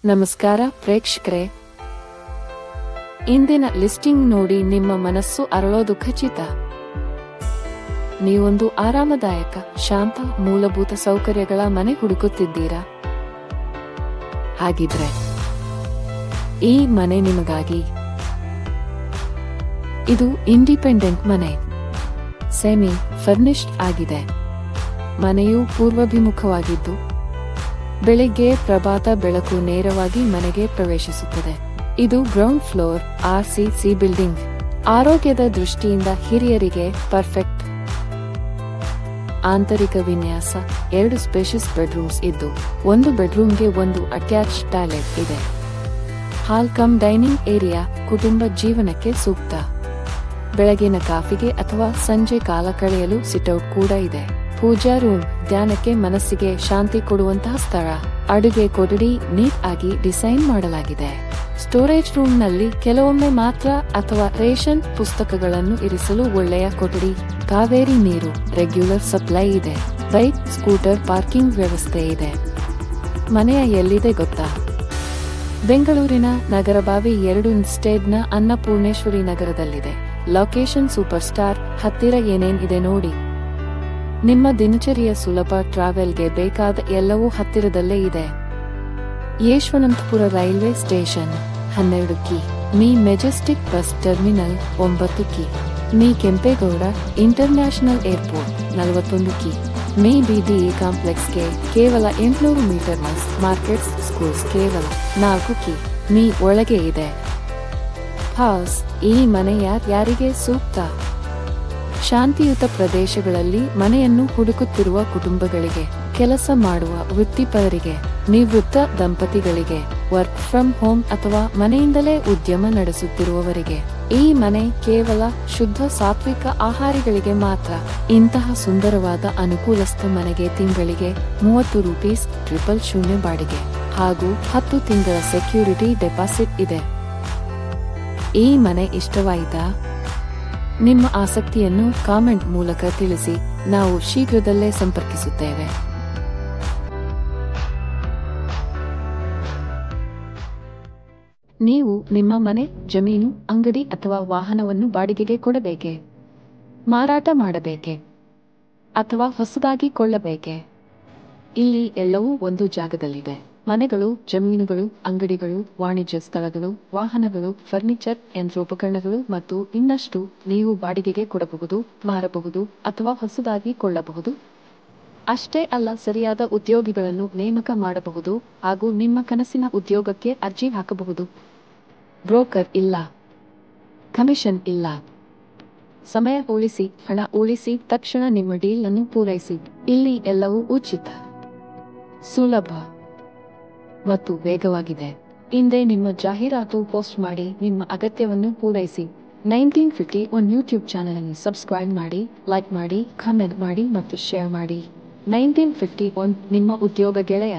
ನಮಸ್ಕಾರ ಪ್ರೇಕ್ಷಕರೇ, ಇಂದಿನ ಲಿಸ್ಟಿಂಗ್ ನೋಡಿ ನಿಮ್ಮ ಮನಸ್ಸು ಅರಳೋದು ಖಚಿತ. ನೀವೊಂದು ಆರಾಮದಾಯಕ, ಶಾಂತ, ಮೂಲಭೂತ ಸೌಕರ್ಯಗಳ ಮನೆ ಹುಡುಕುತ್ತಿದ್ದೀರಾ? ಹಾಗಿದ್ರೆ ಈ ಮನೆ ನಿಮಗಾಗಿ. ಇದು ಇಂಡಿಪೆಂಡೆಂಟ್ ಮನೆ, ಸೆಮಿ ಫರ್ನಿಶ್ಡ್ ಆಗಿದೆ. ಮನೆಯು ಪೂರ್ವಾಭಿಮುಖವಾಗಿದ್ದು ಬೆಳಿಗ್ಗೆ ಪ್ರಭಾತ ಬೆಳಕು ನೇರವಾಗಿ ಮನೆಗೆ ಪ್ರವೇಶಿಸುತ್ತದೆ. ಇದು ಗ್ರೌಂಡ್ ಫ್ಲೋರ್ RCC ಬಿಲ್ಡಿಂಗ್. ಆರೋಗ್ಯದ ದೃಷ್ಟಿಯಿಂದ ಹಿರಿಯರಿಗೆ ಪರ್ಫೆಕ್ಟ್. ಆಂತರಿಕ ವಿನ್ಯಾಸ: 2 ಸ್ಪೇಷಿಯಸ್ ಬೆಡ್ರೂಮ್ಸ್ ಇದ್ದು ಒಂದು ಬೆಡ್ರೂಮ್ಗೆ ಒಂದು ಅಟ್ಯಾಚ್ ಟಾಯ್ಲೆಟ್ ಇದೆ. ಹಾಲ್ ಕಮ್ ಡೈನಿಂಗ್ ಏರಿಯಾ ಕುಟುಂಬ ಜೀವನಕ್ಕೆ ಸೂಕ್ತ. ಬೆಳಗಿನ ಕಾಫಿಗೆ ಅಥವಾ ಸಂಜೆ ಕಾಲ ಕಳೆಯಲು ಸಿಟ್ಔಟ್ ಕೂಡ ಇದೆ. ಪೂಜಾ ರೂಮ್: ಧ್ಯಾನಕ್ಕೆ, ಮನಸ್ಸಿಗೆ ಶಾಂತಿ ಕೊಡುವಂತಹ ಸ್ಥಳ. ಅಡುಗೆ ಕೊಠಡಿ ನೀಟ್ ಆಗಿ ಡಿಸೈನ್ ಮಾಡಲಾಗಿದೆ. ಸ್ಟೋರೇಜ್ ರೂಮ್ ನಲ್ಲಿ ಕೆಲವೊಮ್ಮೆ ಮಾತ್ರ ಅಥವಾ ರೇಷನ್ ಪುಸ್ತಕಗಳನ್ನು ಇರಿಸಲು ಒಳ್ಳೆಯ ಕೊಠಡಿ. ಕಾವೇರಿ ನೀರು ರೆಗ್ಯುಲರ್ ಸಪ್ಲೈ ಇದೆ. ಬೈಕ್, ಸ್ಕೂಟರ್ ಪಾರ್ಕಿಂಗ್ ವ್ಯವಸ್ಥೆ ಇದೆ. ಮನೆಯ ಎಲ್ಲಿದೆ ಗೊತ್ತಾ? ಬೆಂಗಳೂರಿನ ನಗರಬಾವಿ 2 ಸ್ಟೇಡ್ನ ಅನ್ನಪೂರ್ಣೇಶ್ವರಿ ನಗರದಲ್ಲಿದೆ. Location super star. ಹತ್ತಿರ ಏನೇನ್ ಇದೆ ನೋಡಿ. ನಿಮ್ಮ ದಿನಚರಿಯ ಸುಲಭ ಟ್ರಾವೆಲ್ಗೆ ಬೇಕಾದ ಎಲ್ಲವೂ ಹತ್ತಿರದಲ್ಲೇ ಇದೆ. ಯಶವಂತಪುರ ರೈಲ್ವೆ ಸ್ಟೇಷನ್ 12 ಕಿ. ಮೀ ಮೆಜೆಸ್ಟಿಕ್ ಬಸ್ ಟರ್ಮಿನಲ್ 9 ಕಿ. ಮೀ ಕೆಂಪೇಗೌಡ ಇಂಟರ್ನ್ಯಾಷನಲ್ ಏರ್ಪೋರ್ಟ್ 41 ಕಿ. ಮೀ BDA ಕಾಂಪ್ಲೆಕ್ಸ್ಗೆ ಕೇವಲ 800 ಮೀಟರ್. ಮಾರ್ಕೆಟ್ಸ್, ಸ್ಕೂಲ್ಸ್ ಕೇವಲ 4 ಕಿ. ಮೀ ಒಳಗೆ ಇದೆ. ಹೌಸ್: ಈ ಮನೆ ಯಾರಿಗೆ ಸೂಕ್ತ? ಶಾಂತಿಯುತ ಪ್ರದೇಶಗಳಲ್ಲಿ ಮನೆಯನ್ನು ಹುಡುಕುತ್ತಿರುವ ಕುಟುಂಬಗಳಿಗೆ, ಕೆಲಸ ಮಾಡುವ ವೃತ್ತಿಪರರಿಗೆ, ನಿವೃತ್ತ ದಂಪತಿಗಳಿಗೆ, ವರ್ಕ್ ಫ್ರಮ್ ಹೋಮ್ ಅಥವಾ ಮನೆಯಿಂದಲೇ ಉದ್ಯಮ ನಡೆಸುತ್ತಿರುವವರಿಗೆ. ಈ ಮನೆ ಕೇವಲ ಶುದ್ಧ ಸಾತ್ವಿಕ ಆಹಾರಿಗಳಿಗೆ ಮಾತ್ರ. ಇಂತಹ ಸುಂದರವಾದ ಅನುಕೂಲಸ್ಥ ಮನೆಗೆ ತಿಂಗಳಿಗೆ ₹30,000 ಬಾಡಿಗೆ ಹಾಗೂ 10 ತಿಂಗಳ ಸೆಕ್ಯೂರಿಟಿ ಡೆಪಾಸಿಟ್ ಇದೆ. ಈ ಮನೆ ಇಷ್ಟವಾಯಿತಾ? ನಿಮ್ಮ ಆಸಕ್ತಿಯನ್ನು ಕಾಮೆಂಟ್ ಮೂಲಕ ತಿಳಿಸಿ. ನಾವು ಶೀಘ್ರದಲ್ಲೇ ಸಂಪರ್ಕಿಸುತ್ತೇವೆ. ನೀವು ನಿಮ್ಮ ಮನೆ, ಜಮೀನು, ಅಂಗಡಿ ಅಥವಾ ವಾಹನವನ್ನು ಬಾಡಿಗೆಗೆ ಕೊಡಬೇಕೆ? ಮಾರಾಟ ಮಾಡಬೇಕೆ? ಅಥವಾ ಹೊಸದಾಗಿ ಕೊಳ್ಳಬೇಕೆ? ಇಲ್ಲಿ ಎಲ್ಲವೂ ಒಂದು ಜಾಗದಲ್ಲಿದೆ. ಮನೆಗಳು, ಜಮೀನುಗಳು, ಅಂಗಡಿಗಳು, ವಾಣಿಜ್ಯ ಸ್ಥಳಗಳು, ವಾಹನಗಳು, ಫರ್ನಿಚರ್, ಯಂತ್ರೋಪಕರಣಗಳು ಮತ್ತು ಇನ್ನಷ್ಟು. ನೀವು ಬಾಡಿಗೆಗೆ ಕೊಡಬಹುದು, ಮಾರಬಹುದು ಅಥವಾ ಹೊಸದಾಗಿ ಕೊಳ್ಳಬಹುದು. ಅಷ್ಟೇ ಅಲ್ಲ, ಸರಿಯಾದ ಉದ್ಯೋಗಿಗಳನ್ನು ನೇಮಕ ಮಾಡಬಹುದು ಹಾಗೂ ನಿಮ್ಮ ಕನಸಿನ ಉದ್ಯೋಗಕ್ಕೆ ಅರ್ಜಿ ಹಾಕಬಹುದು. ಬ್ರೋಕರ್ ಇಲ್ಲ, ಕಮಿಷನ್ ಇಲ್ಲ. ಸಮಯ ಉಳಿಸಿ, ಹಣ ಉಳಿಸಿ, ತಕ್ಷಣ ನಿಮ್ಮ ಡೀಲ್ ಅನ್ನು ಪೂರೈಸಿ. ಇಲ್ಲಿ ಎಲ್ಲವೂ ಉಚಿತ, ಸುಲಭ ಮತ್ತು ವೇಗವಾಗಿದೆ. ಹಿಂದೆ ನಿಮ್ಮ ಜಾಹೀರಾತು ಪೋಸ್ಟ್ ಮಾಡಿ ನಿಮ್ಮ ಅಗತ್ಯವನ್ನು ಪೂರೈಸಿ. 1951 ಯೂಟ್ಯೂಬ್ ಚಾನೆಲ್ ಅನ್ನು ಸಬ್ಸ್ಕ್ರೈಬ್ ಮಾಡಿ, ಲೈಕ್ ಮಾಡಿ, ಕಾಮೆಂಟ್ ಮಾಡಿ ಮತ್ತು ಶೇರ್ ಮಾಡಿ. 1951 ನಿಮ್ಮ ಉದ್ಯೋಗ ಗೆಳೆಯ.